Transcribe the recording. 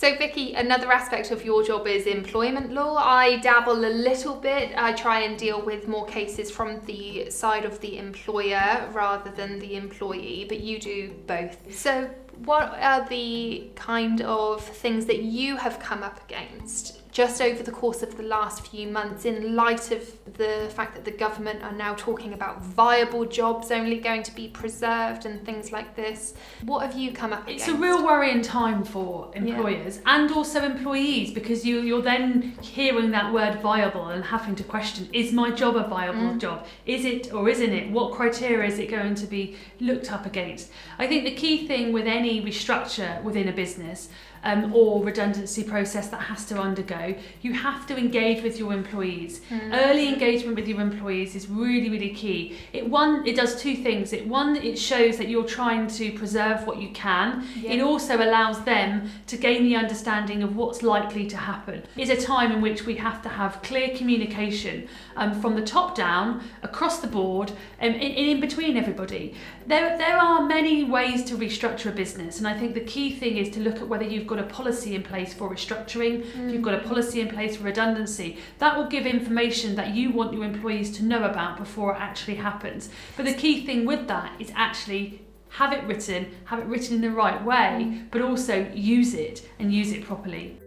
So Vicky, another aspect of your job is employment law. I dabble a little bit. I try and deal with more cases from the side of the employer rather than the employee, but you do both. So what are the kind of things that you have come up against just over the course of the last few months, in light of the fact that the government are now talking about viable jobs only going to be preserved and things like this? What have you come up against? It's a real worrying time for employers and also employees, because you're then hearing that word viable and having to question, is my job a viable job? Is it or isn't it? What criteria is it going to be looked up against? I think the key thing with any restructure within a business or redundancy process that has to undergo, you have to engage with your employees. Early engagement with your employees is really, really key. It does two things. It shows that you're trying to preserve what you can. It also allows them to gain the understanding of what's likely to happen. It's a time in which we have to have clear communication from the top down, across the board, and in between everybody. There are many ways to restructure a business, and I think the key thing is to look at whether you've got a policy in place for restructuring, if you've got a policy in place for redundancy. That will give information that you want your employees to know about before it actually happens. But the key thing with that is actually have it written in the right way, but also use it and use it properly.